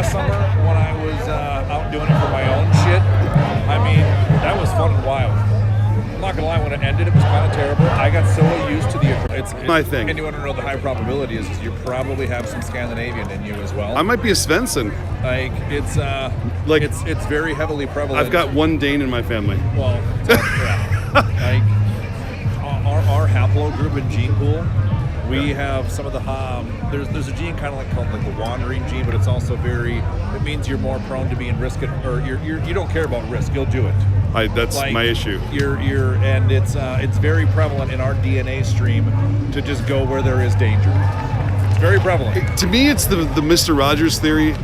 last summer when I was out doing it for my own shit. I mean, that was fun and wild. I'm not gonna lie, when it ended, it was kind of terrible. I got so used to it's my thing. And you want to know the high probability is you probably have some Scandinavian in you as well. I might be a Svensson. Like it's very heavily prevalent. I've got one Dane in my family. Well, yeah. Like our haplo group in gene pool, we have some of the there's a gene kind of like called like the wandering gene, but it's also it means you're more prone to being risk or you don't care about risk. You'll do it. That's like, my issue. And it's very prevalent in our DNA stream to just go where there is danger. It's very prevalent. To me, it's the Mr. Rogers theory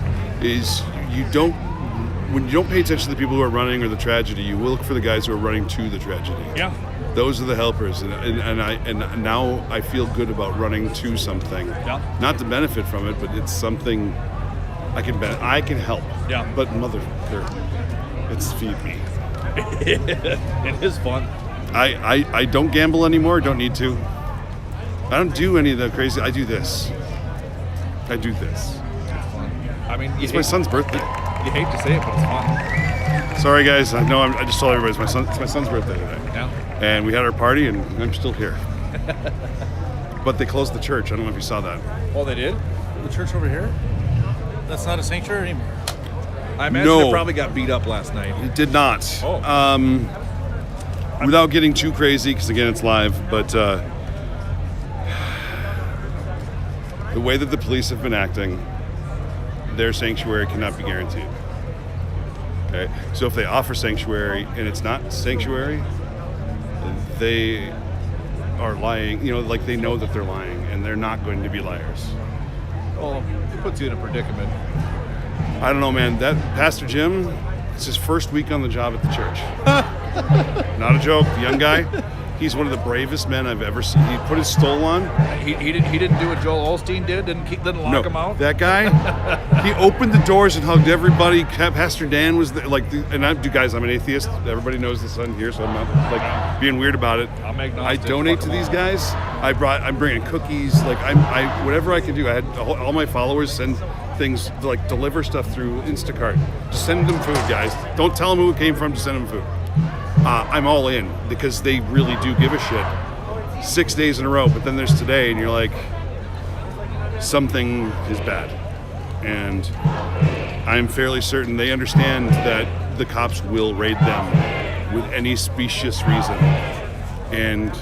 is when you don't pay attention to the people who are running or the tragedy, you will look for the guys who are running to the tragedy. Yeah. Those are the helpers, and now I feel good about running to something. Yeah. Not to benefit from it, but it's something I can help. Yeah. But motherfucker, it's feed me. It is fun. I don't gamble anymore. Don't need to. I don't do any of the crazy. I do this. I do this. I mean, it's my son's birthday. You hate to say it, but it's fun. Sorry, guys. I know. I just told everybody it's my son's birthday today. Yeah. And we had our party, and I'm still here. But they closed the church. I don't know if you saw that. Oh, they did? The church over here? That's not a sanctuary anymore. I imagine it probably got beat up last night. It did not. Oh. Without getting too crazy, because again, it's live, but the way that the police have been acting, their sanctuary cannot be guaranteed. Okay? So if they offer sanctuary and it's not sanctuary, they are lying. Like they know that they're lying, and they're not going to be liars. Well, it puts you in a predicament. I don't know, man. That Pastor Jim, it's his first week on the job at the church. Not a joke. The young guy, he's one of the bravest men I've ever seen. He put his stole on. He didn't do what Joel Osteen did. Didn't lock him out. That guy, he opened the doors and hugged everybody. Pastor Dan was there, and I'm an atheist. Everybody knows this on here, so I'm not being weird about it. I donate to these guys. I'm bringing cookies. I whatever I can do. I had all my followers send things like deliver stuff through Instacart. Just send them food, guys. Don't tell them who it came from. Just send them food. I'm all in because they really do give a shit. 6 days in a row, but then there's today, and you're like, something is bad. And I'm fairly certain they understand that the cops will raid them with any specious reason. And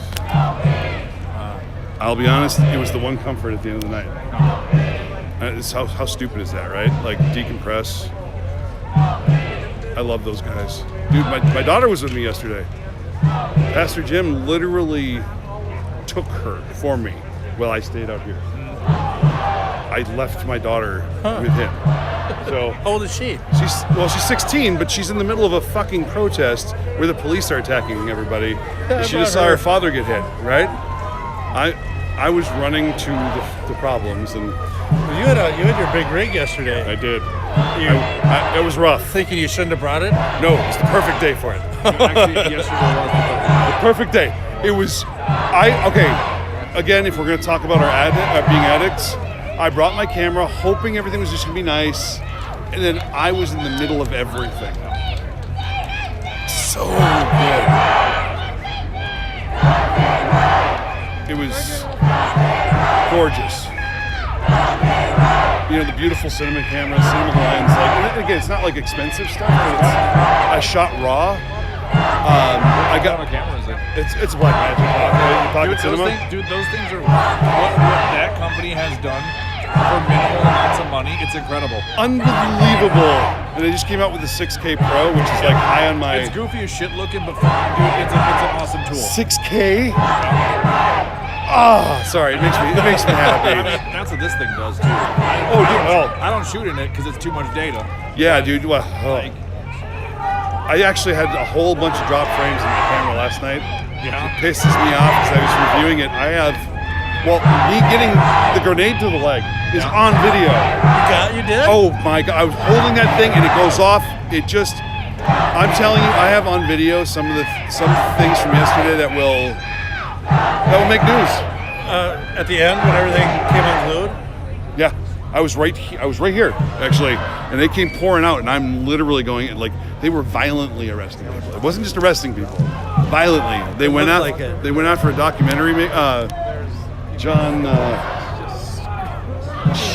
I'll be honest, it was the one comfort at the end of the night. How stupid is that, right? Like, decompress. I love those guys. Dude, my daughter was with me yesterday. Pastor Jim literally took her for me while I stayed out here. I left my daughter with him. So how old is she? She's 16, but she's in the middle of a fucking protest where the police are attacking everybody. And she just saw her father get hit, right? I was running to the problems, and you had your big rig yesterday. I did. It was rough. Thinking you shouldn't have brought it? No, it was the perfect day for it. Actually, yesterday was the perfect day. It was. Again, if we're going to talk about our being addicts, I brought my camera, hoping everything was just going to be nice, and then I was in the middle of everything. So good. It was gorgeous. The beautiful cinema cameras, cinema lens. Again, it's not like expensive stuff, but I shot raw. I got a camera. Is it? It's Blackmagic Pocket Cinema. Those things are what that company has done for minimal amounts of money. It's incredible, unbelievable. And they just came out with the 6K Pro, which is like high on my. It's goofy as shit looking, but dude, it's an awesome tool. 6K. Sorry, it makes me happy. I mean, that's what this thing does too. I don't shoot in it because it's too much data. Yeah, dude. Well, I actually had a whole bunch of drop frames in my camera last night. Yeah. It pisses me off because I was reviewing it. Me getting the grenade to the leg is on video. You did? Oh my God! I was holding that thing and it goes off. I'm telling you, I have on video some things from yesterday that will make news. At the end, when everything came unglued? Yeah. I was right here actually, and they came pouring out, and I'm literally going like they were violently arresting people. It wasn't just arresting people, violently. They went out. looked like it. They went out for a documentary. John.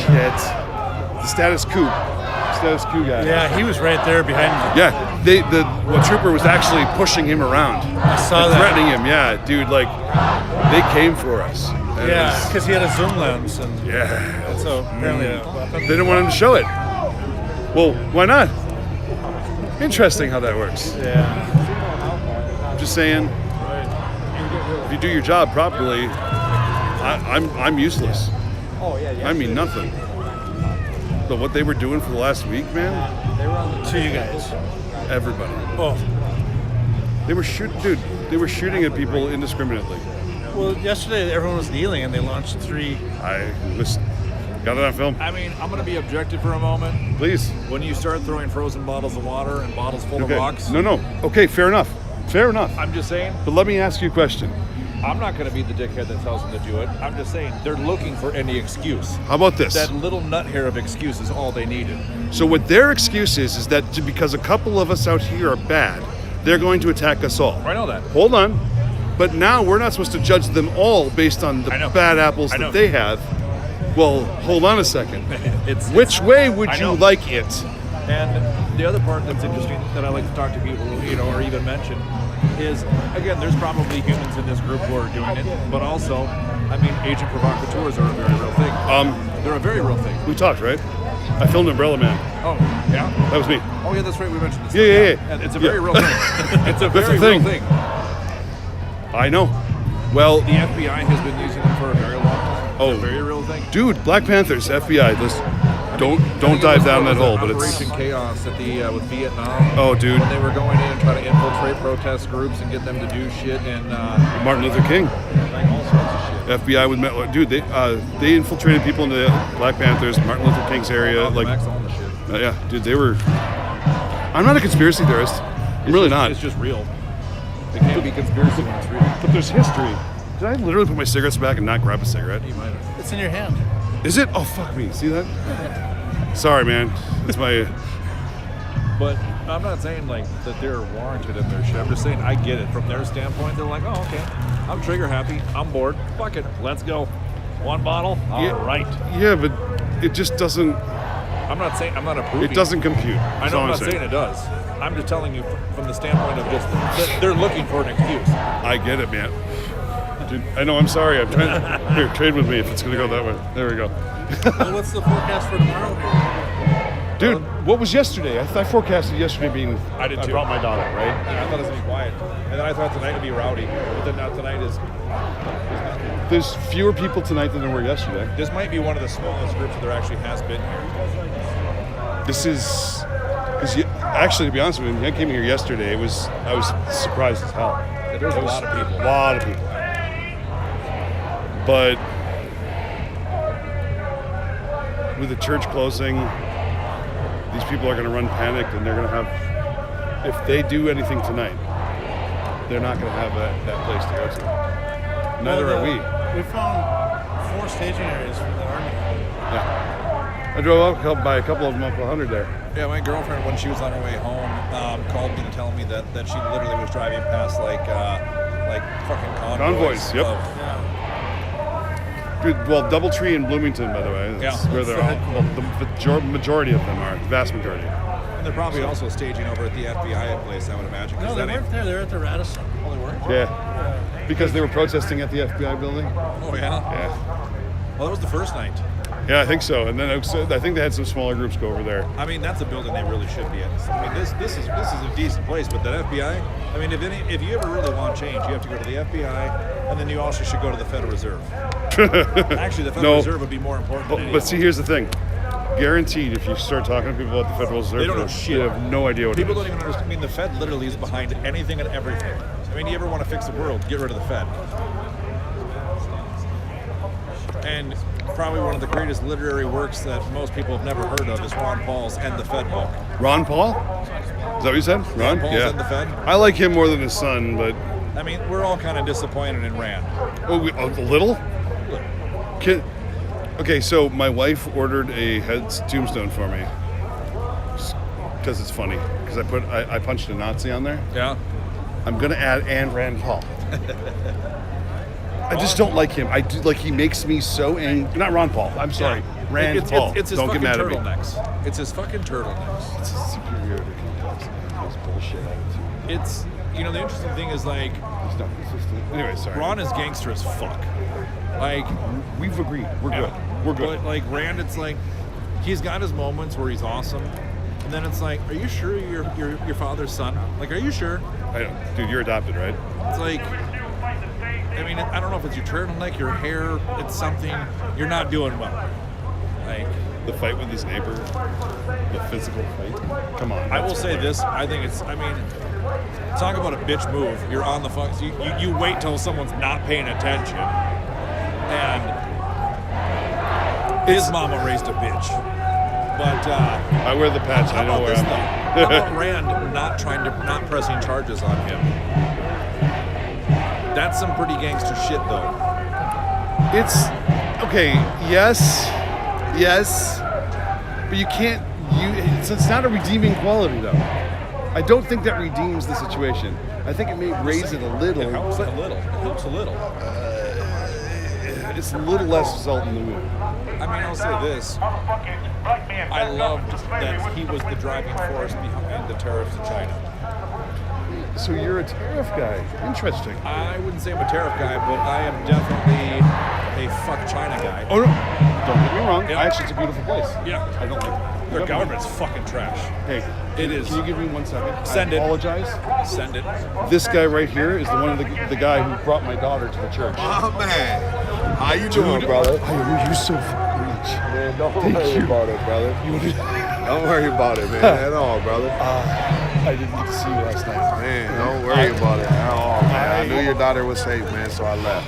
The status quo guy. Yeah, he was right there behind me. Yeah, the trooper was actually pushing him around. I saw and that. threatening him. Yeah, dude, like they came for us. And it Yeah, was- because he had a zoom lens, and yeah. so apparently a weapon. They didn't want him to show it. Well, why not? Interesting how that works. Yeah. I'm just saying, if you do your job properly, I'm useless. I mean nothing. But what they were doing for the last week, man, To you guys. everybody. Oh, They were They were shooting at people indiscriminately. well, yesterday everyone was kneeling, and they launched 3. Got it on film. I mean, I'm going to be objective for a moment. Please. When you start throwing frozen bottles of water and bottles full Okay. of rocks, No. Okay, fair enough. Fair enough. I'm just saying, But let me ask you a question. I'm not going to be the dickhead that tells them to do it. I'm just saying, they're looking for any excuse. How about this? That little nut hair of excuse is all they needed. So what their excuse is that because a couple of us out here are bad, they're going to attack us all. I know that. Hold on. But now we're not supposed to judge them all based on the I know. bad apples I know. that they have. Well, hold on a second. Which It's- way would I you know. like it? And the other part that's interesting that I like to talk to people, or even mention, is again, there's probably humans in this group who are doing it, but also, I mean, agent provocateurs are a very real thing. They're a very real thing. We talked, right? I filmed Umbrella Man. Oh, yeah. That was me. Oh, yeah, that's right. We mentioned this. Yeah. And it's a very real thing. It's a That's very the thing. real thing. I know. Well, The FBI has been using them for a very long time. It's Oh. a very real thing. dude, Black Panthers, FBI. Don't dive down that hole, but it's Operation Chaos at the with Vietnam. oh, dude, When they were going in and trying to infiltrate protest groups and get them to do shit and Martin Luther King. like all sorts of shit. FBI with dude, they infiltrated people into Black Panthers, Martin Luther King's area. Like, Max, all the shit. yeah, dude, they were. I'm not a conspiracy theorist. I'm really not. It's just real. It can't be conspiracy when it's real. But there's history. Did I literally put my cigarettes back and not grab a cigarette? You might have. It's in your hand. Is it? Oh, fuck me. See that? Sorry, man. It's my. But I'm not saying like that they're warranted in their shit. I'm just saying I get it from their standpoint. They're like, oh, okay, I'm trigger happy. I'm bored. Fuck it. Let's go. One bottle. All right. Yeah, but it just doesn't. I'm not saying I'm not approving. It doesn't compute. I That's know all I'm not saying. saying it does. I'm just telling you from the standpoint of just that they're looking for an excuse. I get it, man. Dude, I know. I'm sorry. I'm trying. Here, trade with me if it's gonna go that way. There we go. Well, what's the forecast for tomorrow? Dude, what was yesterday? I forecasted yesterday being. I did too. brought my daughter, right? Yeah, I thought it was gonna be quiet, and then I thought tonight would be rowdy, but then now tonight is. There's fewer people tonight than there were yesterday. This might be one of the smallest groups that there actually has been here. This is because actually, to be honest with you, when I came here yesterday, I was surprised as hell. There's a lot of people. A lot of people. But with the church closing, these people are going to run panicked, and they're going to have. If they do anything tonight, they're not going to have that place to go to. Neither are we. We found 4 staging areas for the Army. Yeah. I drove up by a couple of them up 100 there. Yeah, my girlfriend, when she was on her way home, called me to tell me that she literally was driving past like fucking convoys. Yep. of- Dude, well, Doubletree and Bloomington, by the way. That's Yeah. where they're all. Well, the majority of them are. Vast majority. and they're probably also staging over at the FBI place, I would imagine. 'cause No, they that ain't- weren't there. They were at the Radisson. Oh, they weren't? Yeah. Because they were protesting at the FBI building. Oh yeah. Yeah. Well, that was the first night. Yeah, I think so. And then I think they had some smaller groups go over there. I mean, that's a building they really should be in. I mean, this is a decent place, but that FBI. I mean, if you ever really want change, you have to go to the FBI, and then you also should go to the Federal Reserve. Actually, the Federal No. Reserve would be more important. Than any But of see, them. here's the thing. Guaranteed, if you start talking to people about the Federal Reserve, They don't know shit. They have no idea what People it don't is. even understand. I mean, the Fed literally is behind anything and everything. I mean, you ever want to fix the world, get rid of the Fed. And probably one of the greatest literary works that most people have never heard of is Ron Paul's End the Fed book. Ron Paul? Is that what you said? Ron? Paul's Yeah. End the Fed. I like him more than his son, but I mean, we're all kind of disappointed in Rand. a little. Okay, so my wife ordered a head's tombstone for me because it's funny. Because I punched a Nazi on there. Yeah. I'm gonna add and Rand Paul. I just don't like him. I do like he makes me so angry. Not Ron Paul. I'm sorry, Rand Paul. It's his don't get fucking mad at me. turtlenecks. It's his fucking turtlenecks. It's a superiority complex. It's bullshit attitude. It's, you know, the interesting thing is like, He's not consistent. Anyway, sorry. Ron is gangster as fuck. Like, We've agreed. We're good. yeah. We're good. But like Rand, it's like he's got his moments where he's awesome, and then it's like, are you sure you're your father's son? Like, are you sure? Dude, you're adopted, right? It's like, I mean, I don't know if it's your turtleneck, your hair, it's something you're not doing well. Like, The fight with his neighbor, the physical fight. Come on. I will that's say fine. this. I think it's. I mean, talk about a bitch move. You're on the fuck. You wait till someone's not paying attention, and his mama raised a bitch. But I wear the patch. how I know about where this I'm though? at. How about Rand not pressing charges on him? That's some pretty gangster shit, though. It's okay. Yes, but you can't. It's not a redeeming quality, though. I don't think that redeems the situation. I think it may raise it a little. It helps but a little. It helps a little. it's a little less salt in the wound. I mean, I'll say this. I loved that he was the driving force behind the tariffs to China. So you're a tariff guy. Interesting. I wouldn't say I'm a tariff guy, but I am definitely a fuck China guy. Oh no! Don't get me wrong. Yeah. Actually, it's a beautiful place. Yeah. I don't like it. Their government's fucking trash. Hey, It is. Can you give me 1 second? Send I it. apologize. Send it. This guy right here is the guy who brought my daughter to the church. Oh man, how you doing, brother? You're so fucking rich. Man, don't worry about it, brother. Don't worry about it, man, at all, brother. I didn't get to see you last night. Man, don't worry about it at all, man. I knew your daughter was safe, man, so I left.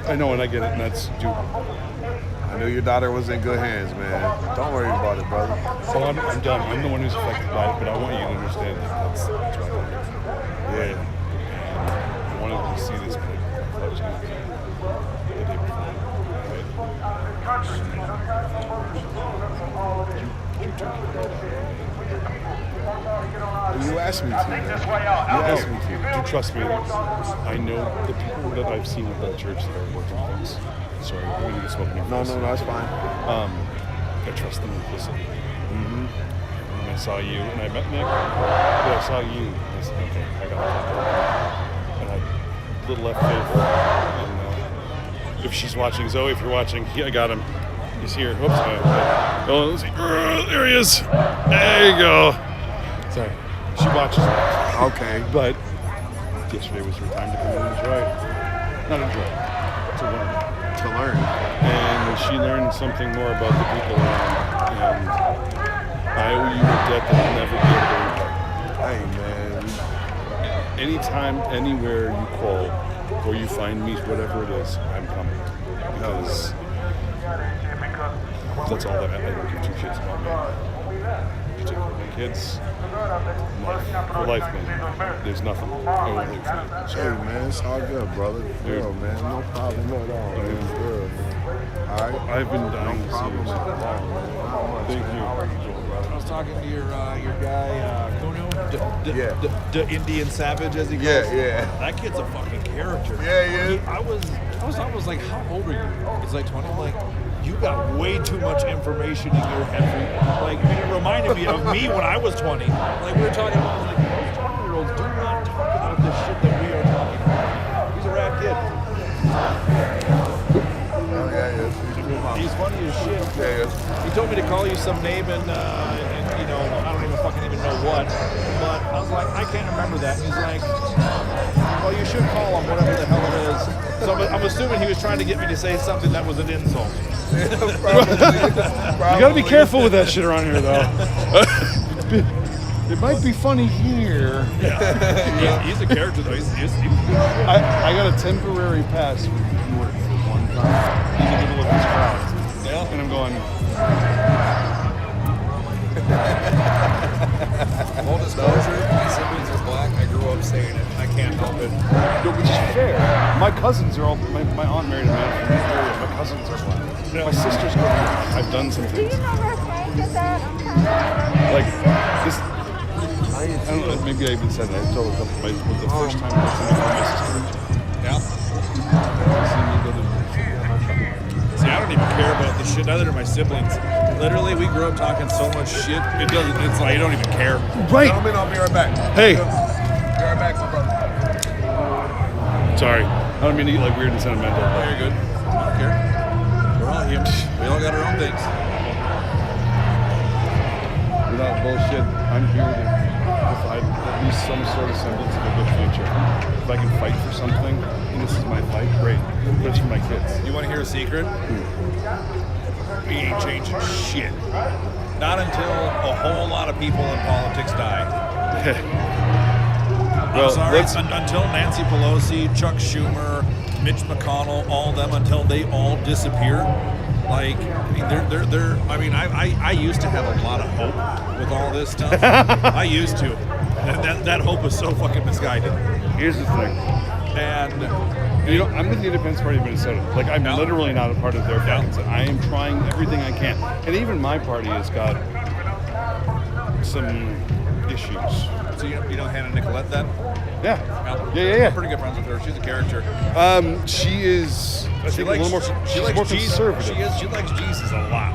I know, and I get it, and that's dude. I knew your daughter was in good hands, man. Don't worry about it, brother. So I'm done. I'm the one who's affected by it, but I want you to understand that that's why I'm here. Yeah. I wanted to see this, but I was going to the day before. You took it. You asked me to, man. You asked me to. Dude, trust me. I know the people that I've seen at that church that are working things. Sorry, I'm going to get smoking. No, that's fine. I trust them implicitly. And I saw you, and I met Nick. But I saw you, and I said, okay, I got to talk to her. And I little left faith. And if she's watching, Zoe, if you're watching, I got him. He's here. Whoops. Oh, let's see. There he is. There you go. Sorry. She watches it. Okay. But yesterday was her time to come in and enjoy. Not enjoy. To learn. To learn. And she learned something more about the people around. And I owe you a debt that I'll never be able to repay. Hey, man. Anytime, anywhere you call or you find me, whatever it is, I'm coming. Because that's all that I don't give two shits about me. Particularly my kids. For life, man. There's nothing. I won't leave for you. So, Hey, man, it's all good, brother. Real, man. No problem at all, man. Real, man. All right? I've been dying to see problem you. at all, man. Thank you. I was talking to your guy, Kuno, Yeah. the Indian Savage, as he calls Yeah, him. yeah. That kid's a fucking character. Yeah, he is. I was like, how old are you? He's like 20. I'm like, you got way too much information in your head. Like, I mean, it reminded me of me when I was 20. Like, we were talking about, like, most 20-year-olds do not talk about this shit that we are talking about. He's a rad kid. Oh, yeah, yes. He's funny as shit. Yeah, yes. He told me to call you some name and you know, I don't even fucking even know what. But I was like, I can't remember that. And he's like, well, you should call him whatever the hell it is. So I'm assuming he was trying to get me to say something that was an insult. You gotta be careful with that shit around here, though. It might be funny here. Yeah, he's a character though. He's I got a temporary pass with York for one time in the middle of this crowd. yeah. And I'm going, Full disclosure, my siblings are black. I grew up saying it. I can't help it. no, which is fair. My cousins are all, my aunt married a man from this area. My cousins are black. My sister's going. I've done some Do you things. know where Frank is at? I'm trying to Like this. I don't know. Maybe I even said that. I told her it was the first time I seen my sister. Yeah. Seen me go to. See, I don't even care about the shit. Neither do my siblings. Literally, we grew up talking so much shit. It doesn't. It's like you don't even care. Right. Gentlemen, I'll be right back. Hey. Be right back, my brother. Sorry. I don't mean to get like weird and sentimental. Oh, you're good. I don't care. We're all human. We all got our own things. Without bullshit, I'm here to provide at least some sort of semblance of a good future. If I can fight for something, and this is my fight, great. But it's for my kids. You want to hear a secret? We ain't changing shit. Not until a whole lot of people in politics die. Well, I'm sorry. let's- Until Nancy Pelosi, Chuck Schumer, Mitch McConnell, all of them, until they all disappear. Like, they're. I mean, I used to have a lot of hope with all this stuff. I used to. And that hope is so fucking misguided. Here's the thing. And You know, I'm with the Independence Party of Minnesota. Like, I'm Yeah. literally not a part of their Yeah. fucking set. I am trying everything I can. And even my party has got some issues. so you know Hannah Nicolette then? Yeah. I'm pretty good friends with her. She's a character. She is, I think, a little more, she she's likes more Jesus. conservative. She likes Jesus a lot.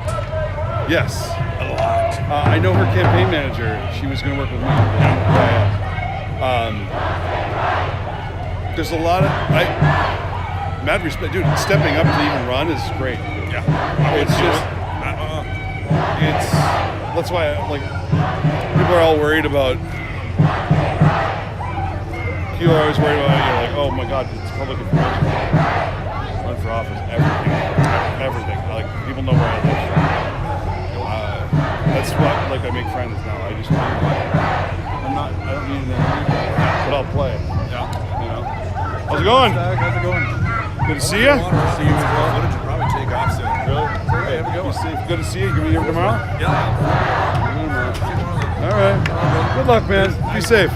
Yes. A lot. I know her campaign manager. She was going to work with me. Yeah. There's a lot of mad respect, dude. Stepping up to even run is great. Yeah. It's just, it's. That's why like people are all worried about. People are always worried about. You're like, oh my God, it's public information. Run for office, everything. Like people know where I live. That's what like I make friends now. I just I'm not. I don't need an enemy, but I'll play. Yeah. You know. How's it going? How's it going? Good to see you. See you tomorrow. Footage will probably take off soon. Really? Hey, have a good Be one. safe. Good to see you. Give me here tomorrow. Yeah. All right. Good luck, man. Be safe.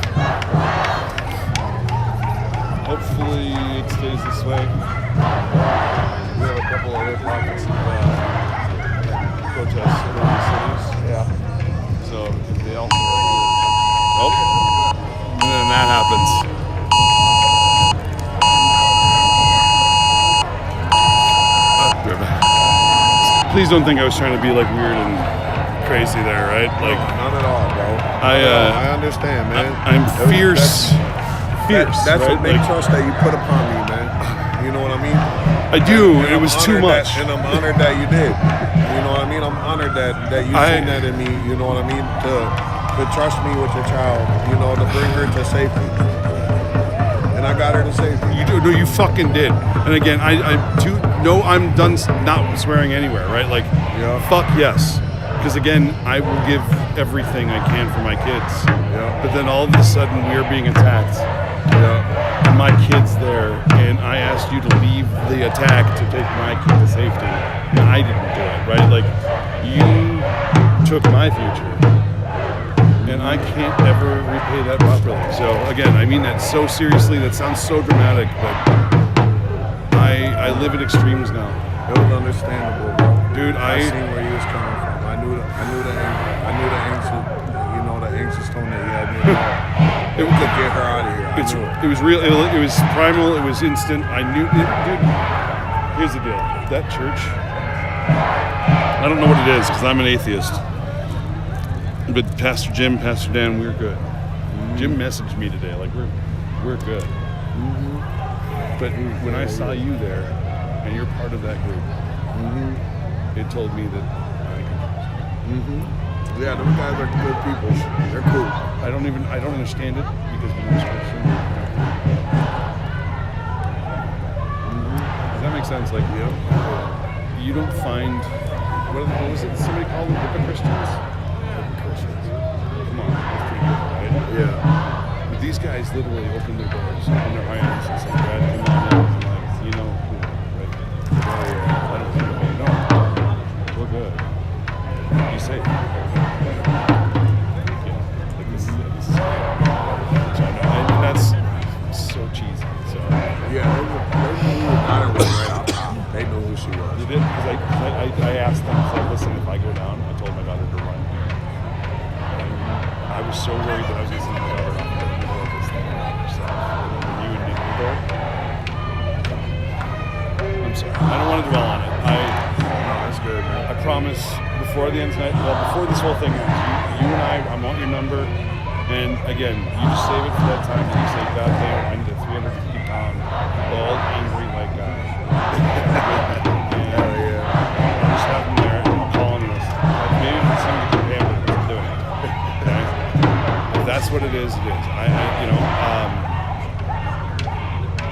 Hopefully it stays this way. We have a couple other pockets of protests in other cities. Yeah. So if they also. Oh. And then that happens. We're back. Please don't think I was trying to be like weird and crazy there, right? Like None at all, bro. I I understand, man. I'm fierce. Fierce. That's right? what they Like, trust that you put upon me, man. You know what I mean? I do. And It was I'm too honored much. and I'm honored that you did. You know what I mean? I'm honored that you seen that in me. You know what I mean? To trust me with your child. You know, to bring her to safety. And I got her to safety. You do. No, you fucking did. And again, I'm done not swearing anywhere, right? Like, Yeah. fuck yes. Because again, I will give everything I can for my kids. Yeah. But then all of a sudden, we are being attacked. Yeah. And my kid's there, and I asked you to leave the attack to take my kid to safety, and I didn't do it, right? Like, you took my future, and I can't ever repay that properly. So again, I mean that so seriously. That sounds so dramatic, but I live in extremes now, It was understandable, bro. dude. I seen where you was coming from. I knew the anxious tone that you had me in. It We could get her out of here. I knew it. It was real. It was primal. It was instant. I knew it, dude. Here's the deal. That church. I don't know what it is because I'm an atheist. But Pastor Jim, Pastor Dan, we're good. Jim messaged me today, like we're good. But when I saw you there, and you're part of that group, it told me that I could. Yeah, those guys are good people. They're cool. I don't understand it because of the restriction. Does that make sense? Like, you don't find what was it? Somebody called them Christians. Come on, that's pretty good, right? Yeah. But these guys literally open their doors, open their hands, and say, "Brad, come on in." And like, you know, right? I don't think they know. We're good. Be safe. Like this is and that's so cheesy. So Yeah, they knew who got her was right out. They knew who she was. you did because I was so worried that I was going to see my daughter in the middle of this thing by herself. And you and me were there. I'm sorry. I don't want to dwell on it. No, that's good, man. I promise before the end tonight, well, before this whole thing ends, you and I want your number. And again, you just save it for that time that you say, God damn, I need a 350-pound, bald, angry white guy. Hell yeah. I'll just have him there calling us. Maybe if it's somebody can pay him, I'm doing it. Okay? If that's what it is, it is.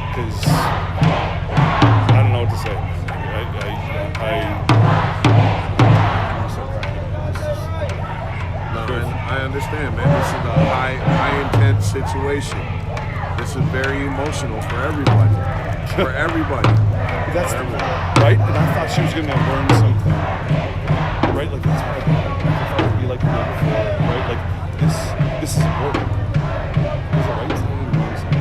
Because I don't know what to say. I understand, man. This is a high intense situation. This is very emotional for everybody. For everybody. That's the right? And I thought she was going to learn something. Right? Like, that's what I thought it would be like the night before. Right? Like, this is important. There's a right time to learn something.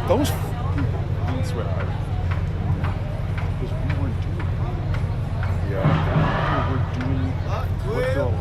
Those I swear, because we weren't doing it. Yeah. We were doing what girl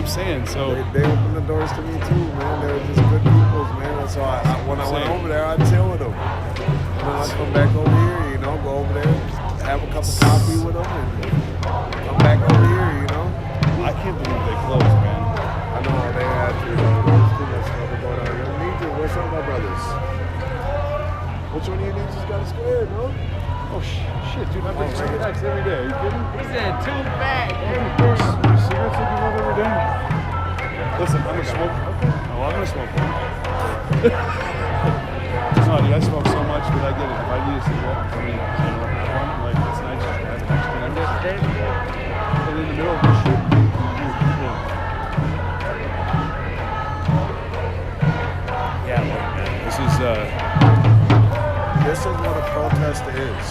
saying. So they opened the doors to me too, man. They were just good peoples, man. So when I went over there, I'd chill with them. And then I'd come back over here, go over there, have a cup of coffee with them, and come back over here, I can't believe they closed, man. I know they had to. There's too much stuff going on. Yo, Ninja, what's up, my brothers? Which one of you ninjas got a square, no? Oh shit, dude! I bring cigarettes every day. Are you kidding? He said 2 bags. Cigarettes that you love every day. Listen, I'm gonna smoke. Okay. Oh, I'm gonna smoke one. No, dude, I smoke so much, but I get it. If I need a cigarette, I mean, one, like, it's nice just to have an extra number. And in the middle of the shit, yeah, man. This is what a protest is.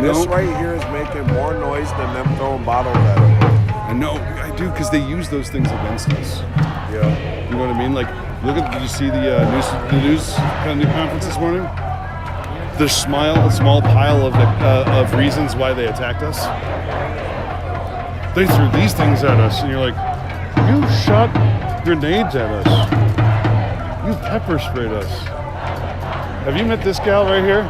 This right here is making more noise than them throwing bottles at them. I know, I do, because they use those things against us. Yeah. You know what I mean? Like, did you see the news conference this morning? There's a small pile of reasons why they attacked us. They threw these things at us, and you're like, you shot grenades at us. You pepper sprayed us. Have you met this gal right here?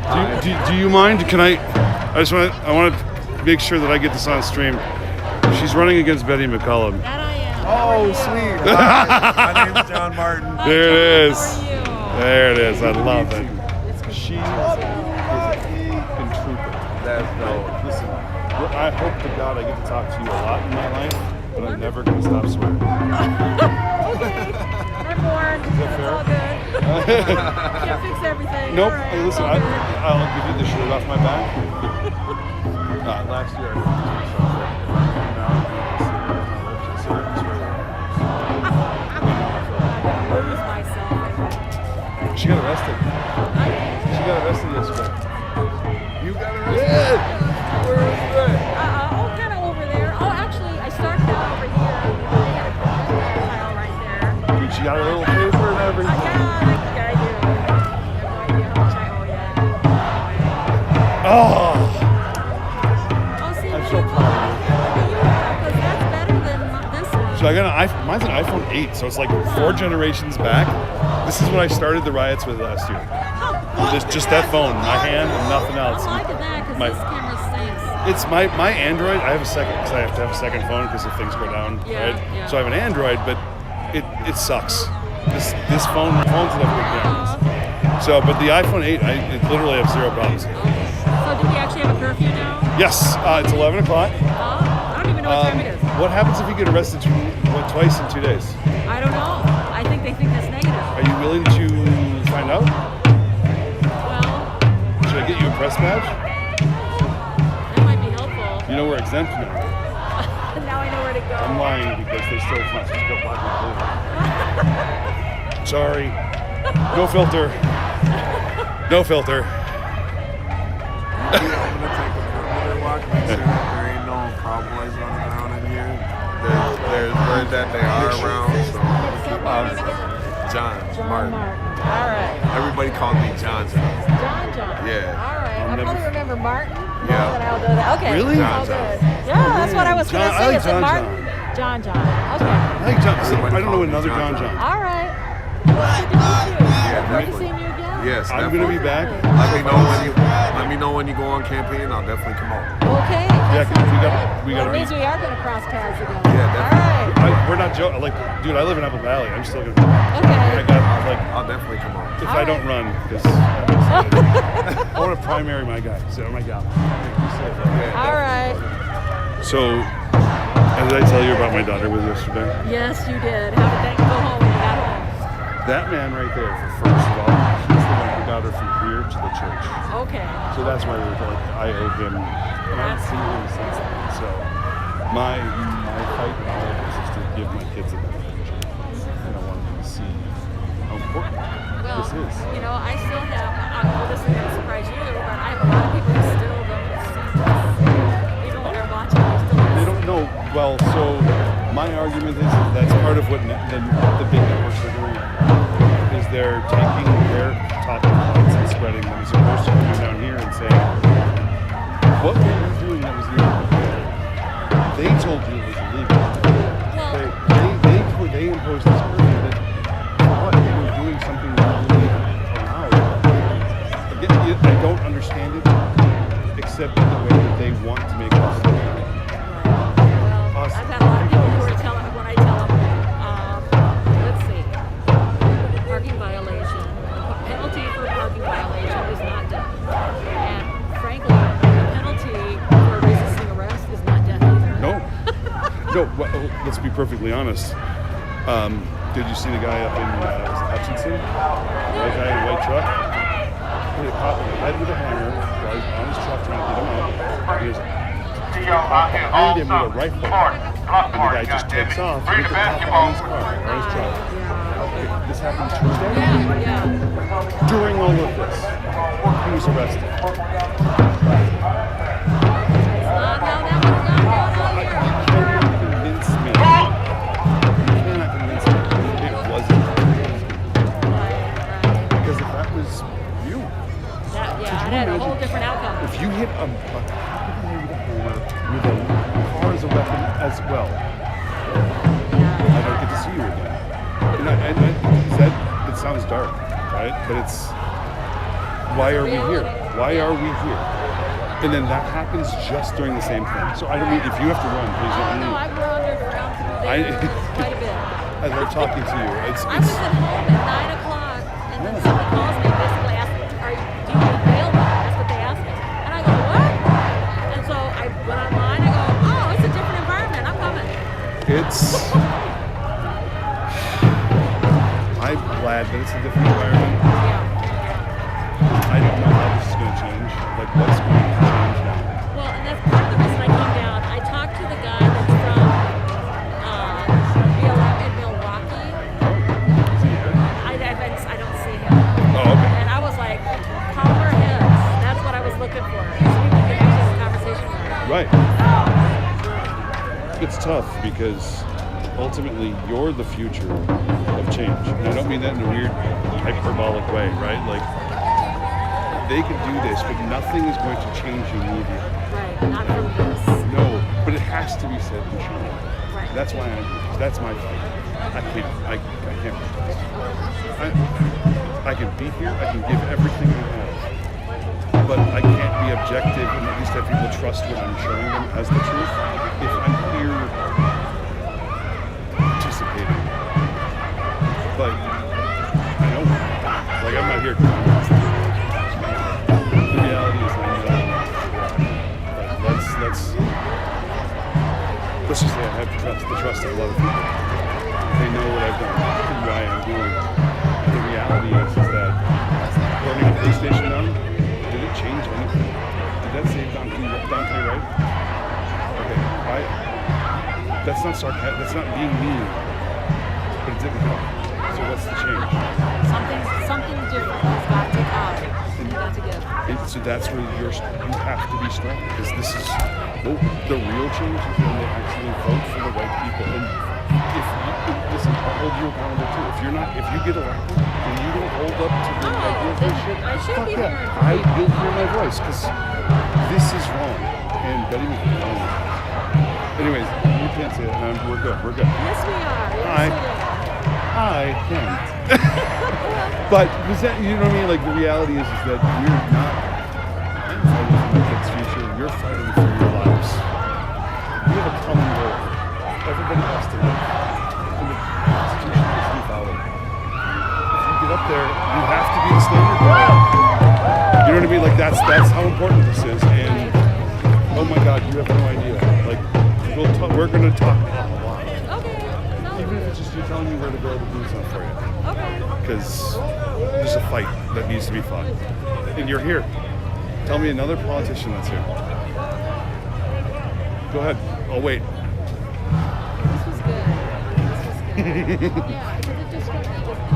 How you doing? Do you mind? I want to make sure that I get this on stream. She's running against Betty McCollum. That I am. Oh, sweet. My name's John Martin. There it is. How are you? There it is. I love it. It's She is a fucking trooper. That's dope. Listen, I hope to God I get to talk to you a lot in my life, but I'm never going to stop swearing. okay. I'm bored. Is that It's fair? all good. Can't fix everything. Nope. All right, Hey, listen, it's all good. I'll give you the shirt off my back. Last year I did something. Lose myself. She got arrested. She got arrested yesterday. You got arrested? Where was that? Kind of over there. Oh, actually, I started out over here. They had a tile right there. She got a little paper and everything. I do. I have no idea how much I owe yet. Oh, Oh, see, I'm there so you go. proud of Because that's better than this one. so I got an iPhone. Mine's an iPhone 8, so it's like 4 generations back. This is what I started the riots with last year. Just that phone, my hand, and nothing else. I'm liking that because My- this camera stinks. It's my Android. I have a second because I have to have a second phone because if things go down, Yeah, right? yeah. So I have an Android, but it sucks. This phones that have good cameras. So, but the iPhone 8, I literally have 0 problems. So do we actually have a curfew now? Yes, it's 11 o'clock. I don't even know what time it is. What happens if you get arrested twice in 2 days? I don't know. I think they think that's negative. Are you willing to find out? Well, Should I get you a press badge? that might be helpful. You know we're exempt now. Now I know where to go. I'm lying because they still want to go black and blue. Sorry. No filter. No filter. I'm gonna take a perimeter walk, make sure that there ain't no cowboys running around in here. There's word that they are around, so John Martin. All right. Everybody called me John. John. Yeah. All right. I'll I'll never- probably remember Martin. Yeah. Then I'll do that. Okay. Really? All John. good. Yeah, that's what I was going to John- I say. like Is it John Martin? John. Okay. I think John. Everybody I don't know called me another John John. John. All right. Well, good to meet you. Yeah, Great definitely. seeing you again. Yes, I'm gonna be back. Let me know when you go on campaign. I'll definitely come out. Okay. Yeah, That sounds we great. gotta Well, it be- means we are going to cross paths again. Yeah, definitely. All right. We're not joking. Like, dude, I live in Apple Valley. I'm still gonna. Okay. I got like I'll definitely come out. if All I don't right. run because I want to primary my guy. So my gal. All right. So, did I tell you about my daughter with yesterday? Yes, you did. How did that go home when you got home? That man right there, for first of all, he's the one who got her from here to the church. Okay. So that's why we were like, I owe him. And I haven't seen him since then. So my fight in all of this is to give my kids a better future. And I want them to see how important Well, this is. you know, I still have, well, this is going to surprise you, but I have a lot of people who still don't see this. Even when they're watching, they still don't They don't know. Well, so my argument is that's part of what the big networks are doing. Is they're taking their talking points and spreading them as opposed to coming down here and saying, what were you doing that was illegal? They told you it was illegal. They imposed this curfew that what you were doing something legally allowed. Again, I don't understand it, except in the way that they want to make us. Well, I've had a lot of people who are telling me when I tell them, let's see, parking violation, penalty for a parking violation is not death. And frankly, the penalty for a resisting arrest is not death either. No, well, let's be perfectly honest. Did you see the guy up in Hutchinson? The guy in a white truck? He caught him head with a hammer while he's on his truck trying to get him out. He was behind him with a rifle. And the guy just takes off with the cop on his car, or his truck. Okay, this happened Tuesday? Yeah. During all of this, he was arrested. Not how that was done down out here. You cannot convince me. You cannot convince me it wasn't. Right. Because if that was you, Yeah, it had a whole different outcome. if you hit a with a car as a weapon as well, I don't get to see you again. And it sounds dark, right? But it's, why are we here? Why are we here? And then that happens just during the same thing. So I don't mean, if you have to run, please don't No, leave. I've wandered around through there quite a bit. I love talking to you. I was at home at 9 o'clock, and then someone calls me and basically asks me, do you need bail? That's what they asked me. And I go, what? And so I went online, I go, oh, it's a different environment, I'm coming. I'm glad that it's a different environment. Yeah. I don't know how this is going to change. Like, what's going to change now? Well, and that's part of the reason I came down. I talked to the guy that's from BLM in Milwaukee. I don't see him. Oh, okay. And I was like, calmer heads. That's what I was looking for. So we could actually have a conversation with him. Right. It's tough because ultimately you're the future of change. And I don't mean that in a weird hyperbolic way, right? Like they could do this, but nothing is going to change immediately. Right, not from this. No, but it has to be said and shown. Right. That's why I'm here. That's my fight. I can't. I can't. I can be here. I can give everything I have, but I can't be objective and at least have people trust what I'm showing them as the truth if I'm here participating. But I know, like I'm not here. The reality is I know. Let's just say I have the trust of a lot of people. They know what I've done and why I'm doing. The reality is that burning a police station down, did it change anything? Did that save Dante right? Okay, that's not sarcastic, that's not being mean, but it didn't help. So what's the change? Something different has got to come. You got to give. So that's where you have to be strong, because this is the real change is when they actually vote for the right people. And listen, I'll hold you accountable too. If you get elected and you don't hold up to the ideas they should, I should fuck be yeah, hearing from you'll hear my voice, because this is wrong. And Betty McCollum. Anyways, you can't say it. We're good. We're good. Yes, we are. Yes, we are. I can't. But was that, you know what I mean? Like the reality is that you're not fighting for your kids' future. You're fighting for your lives. We have a common goal. Everybody has to live. And the Constitution has to be followed. If you get up there, you have to be the standard bearer. You know what I mean? Like that's how important this is. And oh my God, you have no idea. Like we're going to talk a lot. Okay. Even if it's just you telling me where to go to do something for you. Okay. Because there's a fight that needs to be fought. And you're here. Tell me another politician that's here. Go ahead. I'll wait. This was good. Yeah, because it just struck me as interesting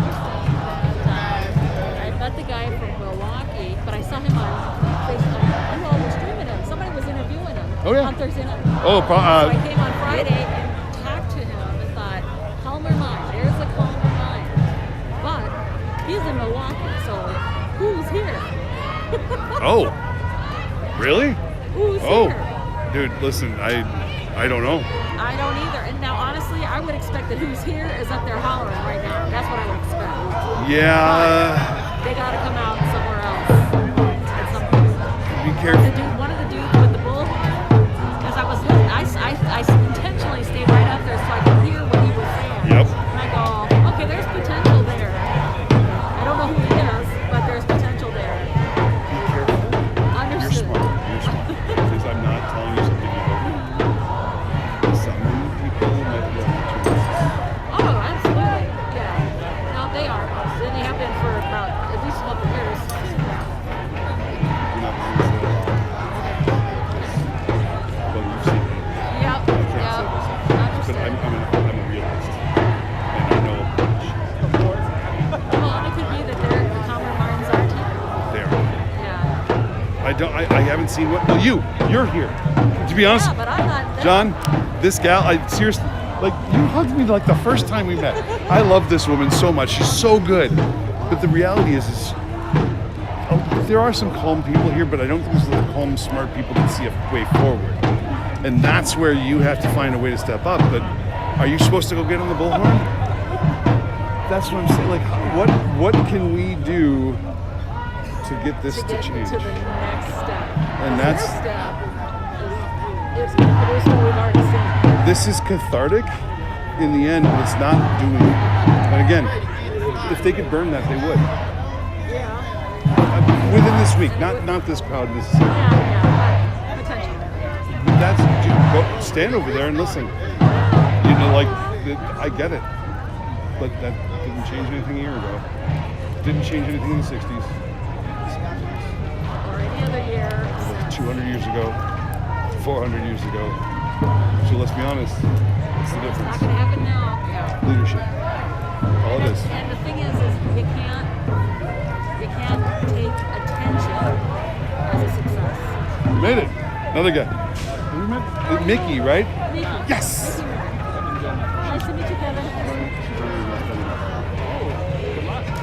that I met the guy from Milwaukee, but I saw him on Facebook. You all were streaming him. Somebody was interviewing him on Thursday night. Oh, so I came on Friday and talked to him and thought, calmer mind. There's a calmer mind. But he's in Milwaukee, so who's here? Oh, really? Who's here? Dude, listen, I don't know. I don't either. And now, honestly, I would expect that who's here is up there hollering right now. That's what I would expect. Yeah. But they got to come out somewhere else at some point. Be careful. One of the dudes with the bullhorn, as I was listening, I intentionally stayed right up there so I could hear what he was saying. Yep. And I go, okay, there's potential there. I don't know who he is, but there's potential there. Be careful. Understood. You're smart. Because I'm not telling you something you don't know. Some people might be opportunists. Oh, absolutely. Yeah. No, they are. And they have been for about at least a couple years. You're not going to say that. Well, you've seen it. Yep. I can't say Yep. this. But I'm a realist. And I know a bunch. Well, and it could be that the calmer minds are too. There. Yeah. I haven't seen what. Well, you're here. To be honest, Yeah, but I'm not there. John, this gal, I seriously, like, you hugged me like the first time we met. I love this woman so much. She's so good. But the reality is there are some calm people here, but I don't think there's the calm, smart people that see a way forward. And that's where you have to find a way to step up. But are you supposed to go get on the bullhorn? That's what I'm saying. Like, what can we do to get this to to get change? to the next step. And The that's- next step is going to produce what we've already seen. This is cathartic. In the end, it's not doing it. And again, if they could burn that, they would. Yeah. Within this week, not this crowd necessarily. Yeah. Potential. That's go stand over there and listen. You know, like I get it, but that didn't change anything a year ago. Didn't change anything in the '60s. Or any other year. 200 years ago, 400 years ago. So let's be honest, what's the It's difference? not going to happen now. Yeah. Leadership. All it is. And the thing is you can't take attention as a success. Made it. Another guy. Who we met? Mickey, right? Mickey. Yes. Mickey. Nice to meet you, Kevin.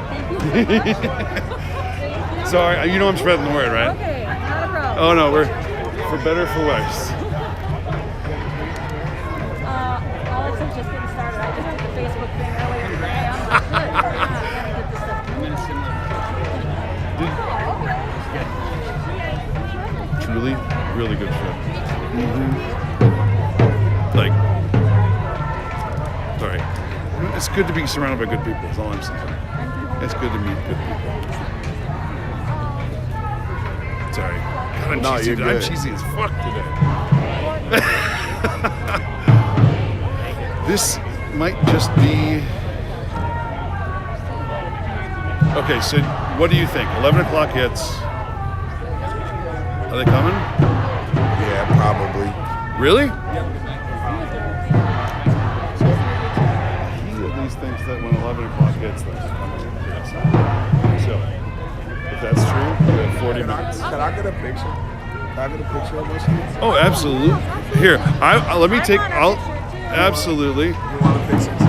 Thank you so much. Sorry, you know I'm spreading the word, right? Okay, not a problem. Oh no, we're for better or for worse. Alex, I'm just getting started. I just did the Facebook thing earlier today. I'm like, good. Yeah, I gotta get this stuff done. Truly, really good trip. Like, sorry. It's good to be surrounded by good people, is all I'm saying. It's good to meet good people. Sorry. God, I'm, No, cheesy. you're I'm good. cheesy as fuck today. This might just be... Okay, so what do you think? 11 o'clock hits. Are they coming? Yeah, probably. Really? He at least thinks that when 11 o'clock hits, they're coming. So, if that's true, we have 40 minutes. Can I get a picture? Can I get a picture of this? Oh, absolutely. Here, let me take. Absolutely. You want a picture too?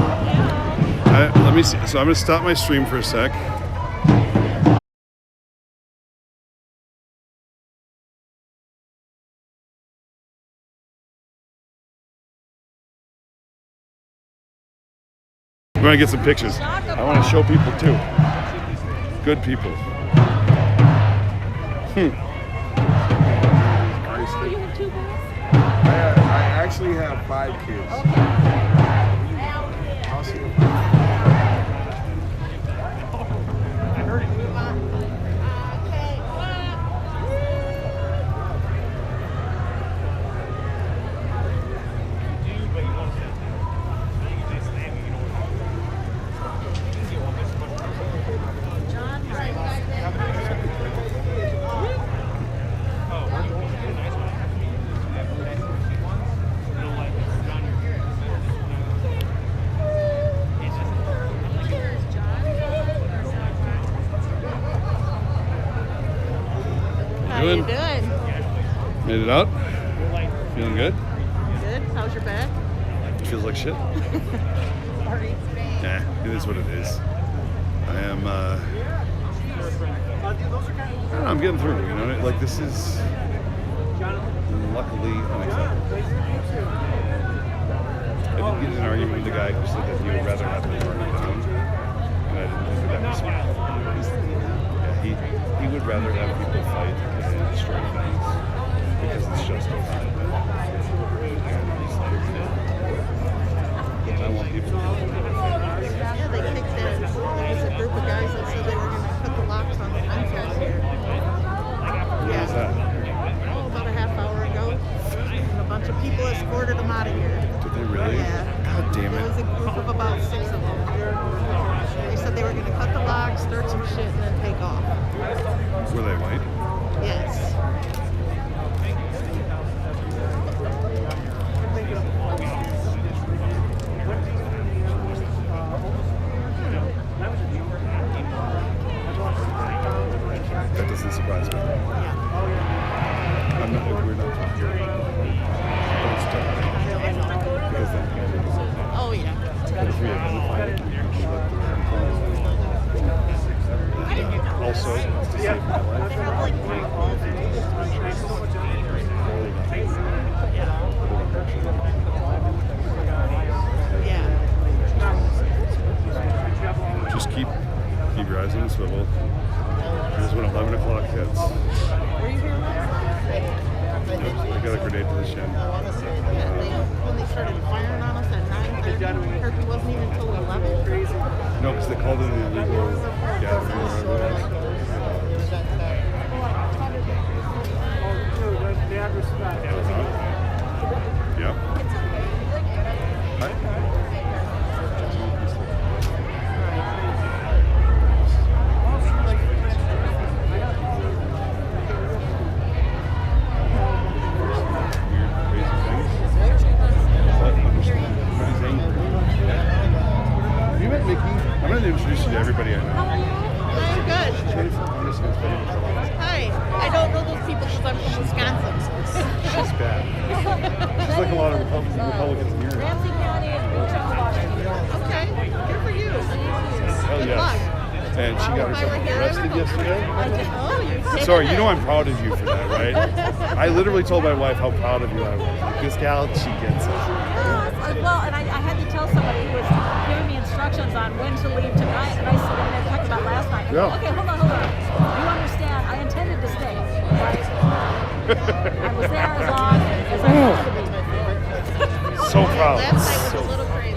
Let me see. So I'm going to stop my stream for a sec. We want to get some pictures. I want to show people too. Good people. Oh, you have 2 boys? I actually have 5 kids. I'll see you. How you doing? Made it out? Feeling good? Good. How's your back? Feels like shit. Sorry. Yeah, it is what it is. I am, I don't know, I'm getting through, you know? Like, this is luckily unacceptable. I did get in an argument with the guy who said that he would rather have me burn down, and I didn't think that was smart. Yeah, he would rather have people fight and destroy things because it's justified. And I want people to Yeah, they kicked that. There was a group of guys that said they were going to cut the locks on the entrance here. When was that? Oh, about a half hour ago. And a bunch of people escorted them out of here. Did they really? Yeah. God damn There it. was a group of about 6 of them. They said they were going to cut the locks, start some shit, and then take off. Were they white? Yes. That doesn't surprise me. I'm not, we're not talking. Don't start. Because then Oh, yeah. if we identify it, we can let the also, to save my life, They have like 3 calls. Yeah. just keep your eyes on the swivel. Because when 11 o'clock hits, Were you here last night? I got a grenade to the shin. When they started firing on us at 9:30, curfew wasn't even until 11. No, because they called it an illegal gathering or whatever it was. Yep. Have you met Mickey? I'm going to introduce you to everybody I know. I'm good. Hi. I don't know those people because I'm from Wisconsin. She's bad. She's like a lot of Republicans here. Ramsey County, Wichita, Washington. Okay. Good for you. Hell Good yes. luck. And she got herself arrested yesterday. Oh, you did. Sorry, you know I'm proud of you for that, right? I literally told my wife how proud of you I was. Like, this gal, she gets it. Well, and I had to tell somebody who was giving me instructions on when to leave tonight, and I said, and I talked about last night. Yeah. Okay, hold on. You understand? I intended to stay, right? I was there as long as I wanted to be. So proud. Last night was a little crazy.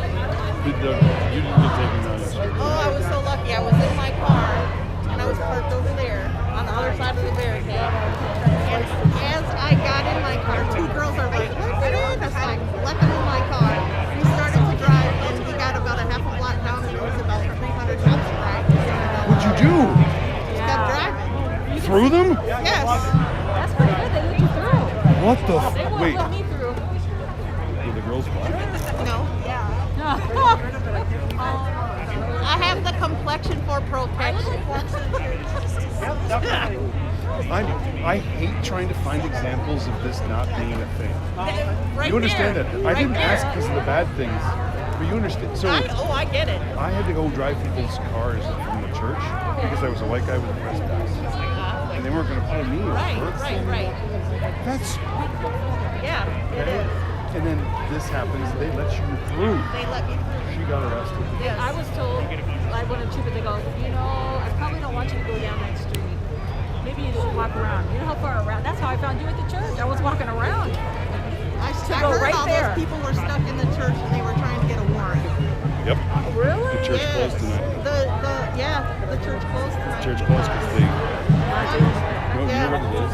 You didn't get taken down yesterday. Oh, I was so lucky. I was in my car and I was parked over there on the other side of the barricade. And as I got in my car, two girls are like, "Let it in." I was like, "Let them in my car." We started to drive and we got about a half a block down and there was about 300 cops right. What'd you do? Just kept driving. Through them? Yes. That's pretty good. They let you through. What the? They won't Wait. let me through. Were the girls black? No. I have the complexion for protection. I hate trying to find examples of this not being a thing. Right You understand there. that? I Right didn't there. ask because of the bad things, but you understand. So I get it. I had to go drive people's cars from the church because I was a white guy with a press pass, and they weren't going to pull me over. Right. That's Yeah, it is. and then this happens. They let you through. They let me through. She got arrested. Yes. I was told, I went to but they go, I probably don't want you to go down that street. Maybe you just walk around. You know how far around? That's how I found you at the church. I was walking around. I To go heard right all there. those people were stuck in the church and they were trying to get a warrant. Yep. Really? The church Yes. closed tonight. The church closed tonight. Church closed because they. No, you Yeah. know what it is.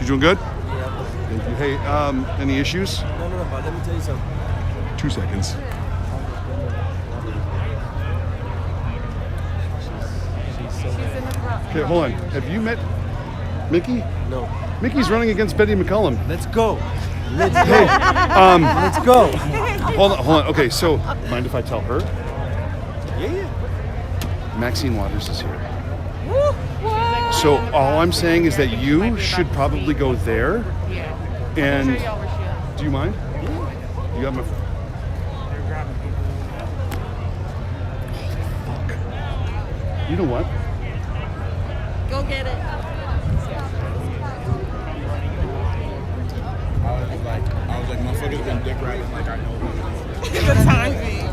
You doing good? Yeah. Thank you. Hey, any issues? No, but let me tell you something. 2 seconds. She's so bad. Okay, hold on. Have you met Mickey? No. Mickey's running against Betty McCollum. Let's go. Let's Hey, Let's go. hold on. Okay, so mind if I tell her? Yeah. Maxine Waters is here. So all I'm saying is that you should probably go there. And do you mind? You got my. Fuck. You know what? Go get it. I was like, motherfuckers been dick riding like I know. The timing.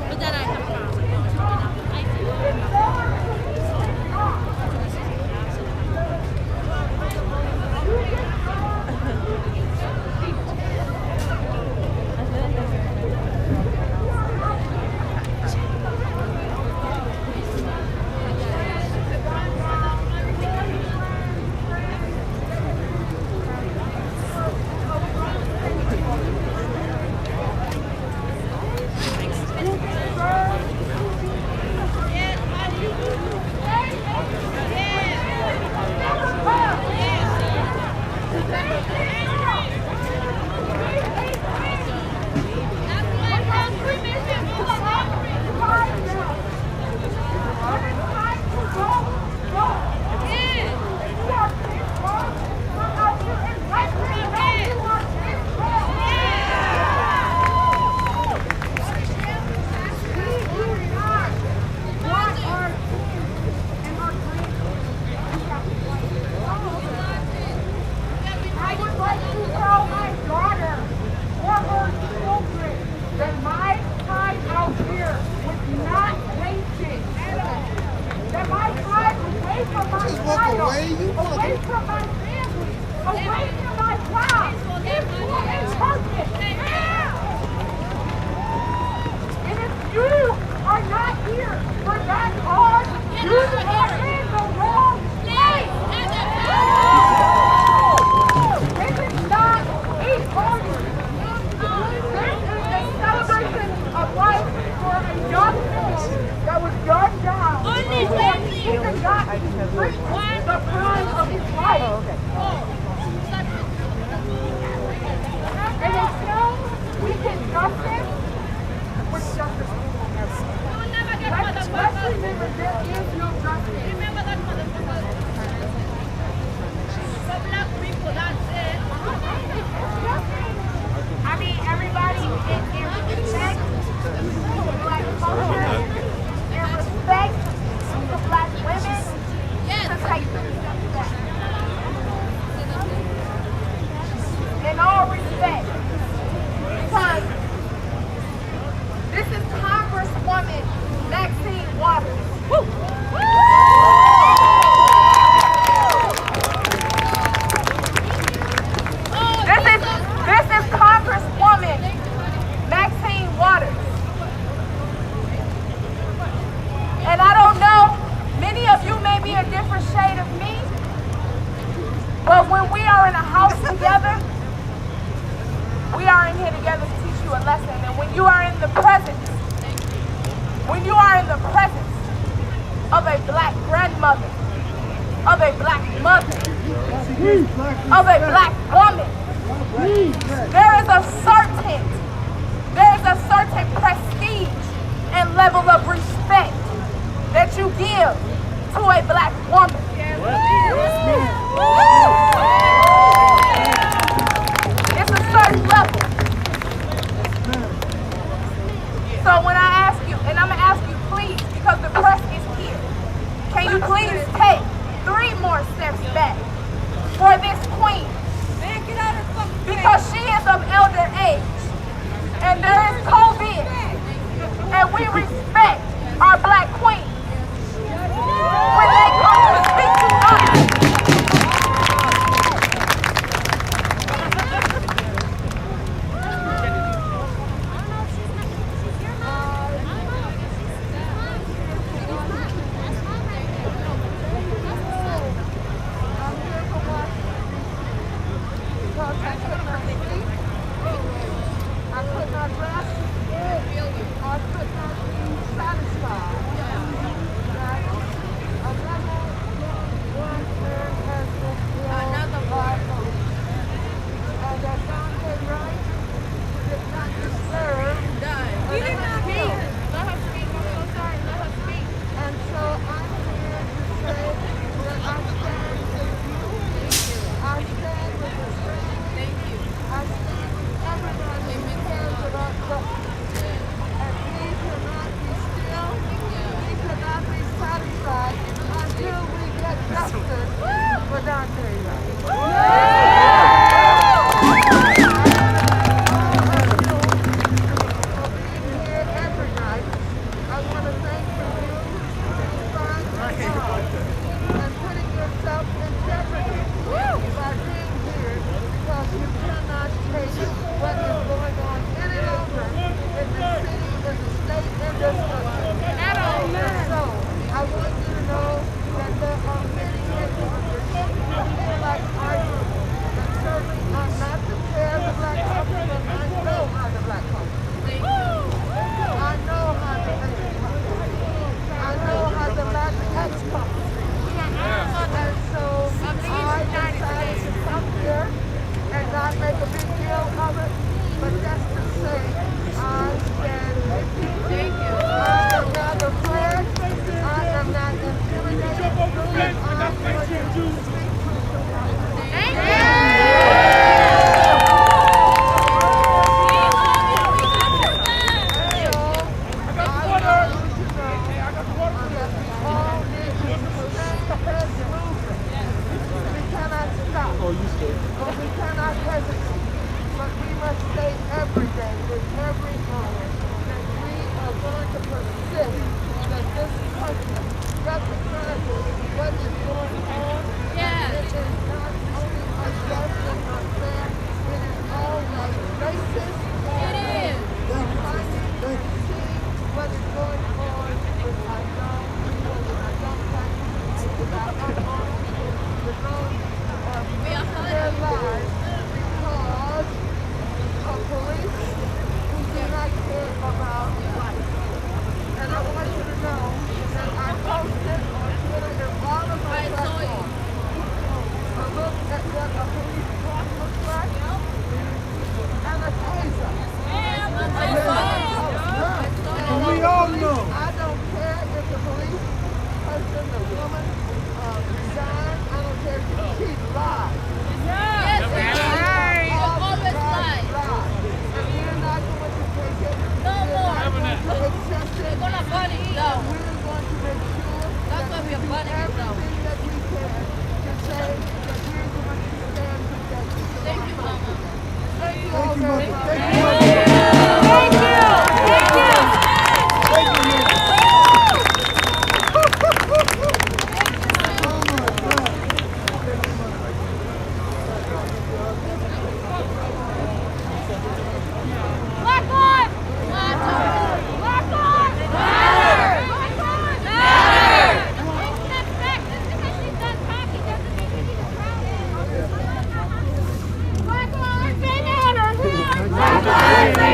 But then I have away from my family, away from my job. It's for a purpose. And if you are not here for that cause, you are in the wrong place. This is not a party. This is a celebration of life for a young man that was gunned down before he even got to reach the prime of his life. And until we get justice, with justice we will never. Let's remember there is no justice. Remember that motherfucker. For black people, that's it. I mean, everybody in respect to black culture, in respect to black women, to take the step back. In all respect, because this is Congresswoman Maxine Waters. This is Congresswoman Maxine Waters. And I don't know, many of you may be a different shade of me, but when we are in a house together, we are in here together to teach you a lesson. And when you are in the presence of a black grandmother, of a black mother, of a black woman, there is a certain prestige and level of respect that you give to a black woman. It's a certain level. So when I ask you, and I'm going to ask you please, because the press is here, can you please take 3 more steps back for this queen? Because she is of elder age, and there is COVID, and we respect our black queen when they come to speak to us.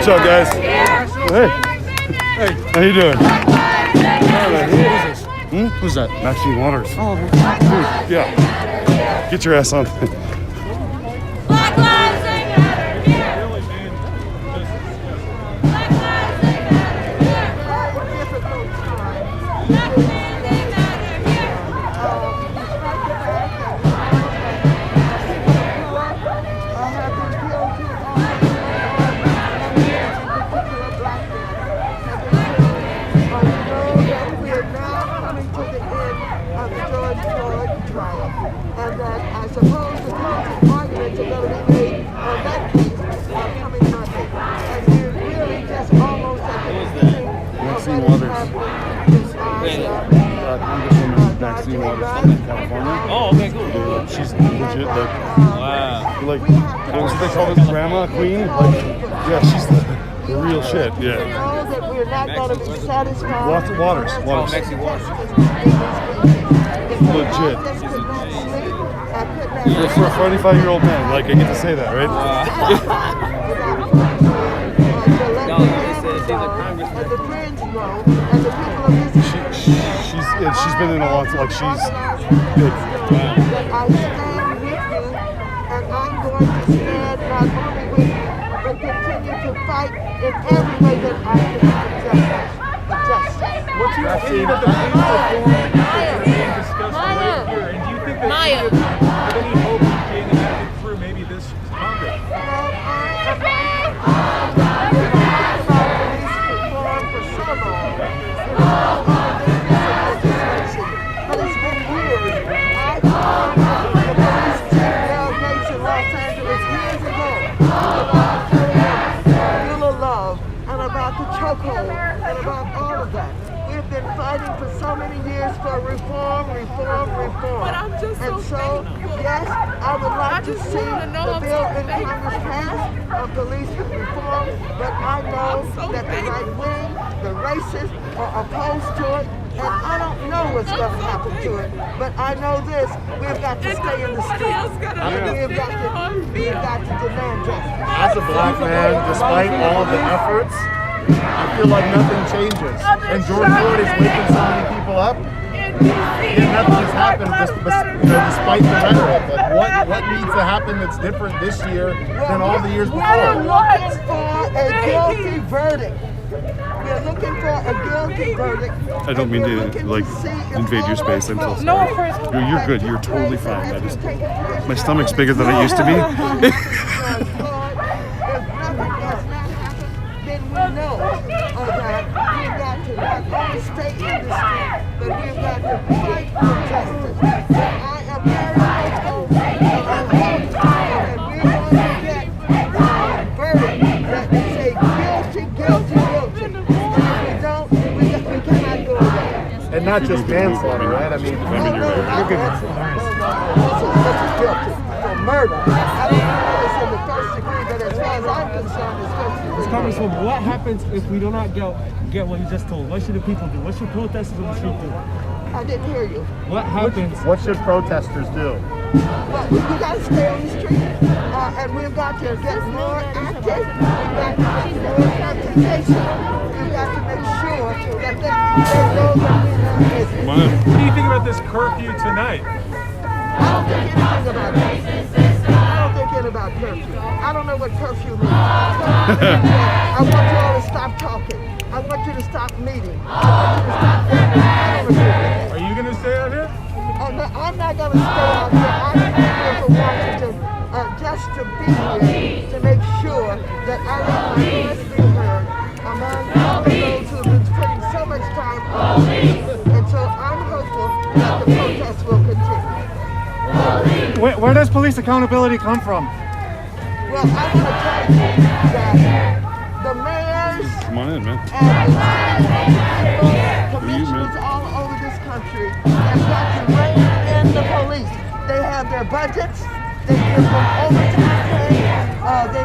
What's up, guys? Hey. Hey. How you doing? Who's that? Maxine Waters. Oh, yeah. Get your ass on. Black Lives Matter. Black Lives And that I suppose the closing arguments are going to be made on that case coming Monday. And we're really just almost at the beginning of Maxine what is Waters. happening. Congresswoman Maxine Waters from California. Oh, okay, cool. She's legit, like, Wow. what was they call this, grandma queen? Like, yeah, she's the real shit. We Yeah. know that we're not going to be satisfied. Waters. Maxine Waters. Legit. For a 45-year-old man, like, I get to say that, right? She's been in a lot, like, she's big. I stand with you, and I'm going to stand not only with you, but continue to fight in every way that I can for justice. What's your opinion of the police reform that's being discussed right here? And do you think that you have any hope of being enacted through maybe this Congress? But it's been years. I called the police chief Bill Gates in Los Angeles years ago about Rule of Love and about the chokehold and about all of that. We've been fighting for so many years for reform. But I'm just And so, yes, I would like to see the bill in Congress passed on police reform, but I know that the right wing, the racists are opposed to it, and I don't know what's going to happen to it, but I know this, we've got to stay in the street. We've got to demand justice. As a black man, despite all the efforts, I feel like nothing changes. And George Floyd is waking so many people up. Yet nothing has happened despite the rhetoric. Like what needs to happen that's different this year than all the years before? We're looking for a guilty verdict. We're looking for a guilty verdict. I don't mean to, like, invade your space. I'm so sorry. You're good. You're totally fine. My stomach's bigger than it used to be. If nothing has not happened, then we know that we've got to not only stay in the street, but we've got to fight for justice. I am very hopeful that we're going to get a verdict that is a guilty. And if we don't, we cannot go away. And not just manslaughter, right? I mean, This is guilty for murder. I don't know it's in the first degree, but as far as I'm concerned, it's first degree. Congresswoman, what happens if we do not get what you just told? What should the people do? What should protesters on the street do? I didn't hear you. What happens? what should protesters do? Well, we got to stay on the street, and we've got to get more active. We've got to get more confrontation. We've got to make sure that they know that we're not busy. What do you think about this curfew tonight? I don't think anything about that. I don't think anything about curfew. I don't know what curfew means. I want you all to stop talking. I want you to stop meeting. I want you to stop thinking. I don't agree with that. Are you going to stay out here? I'm not going to stay out here. I'm here for Washington just to be here to make sure that I let my voice be heard among all of those who have been spending so much time on this. And so I'm hopeful that the protest will continue. Where does police accountability come from? Well, I want to tell you that the mayors Come on in, man. and the commissioners all over this country have got to rein in the police. They have their budgets, they give them overtime pay,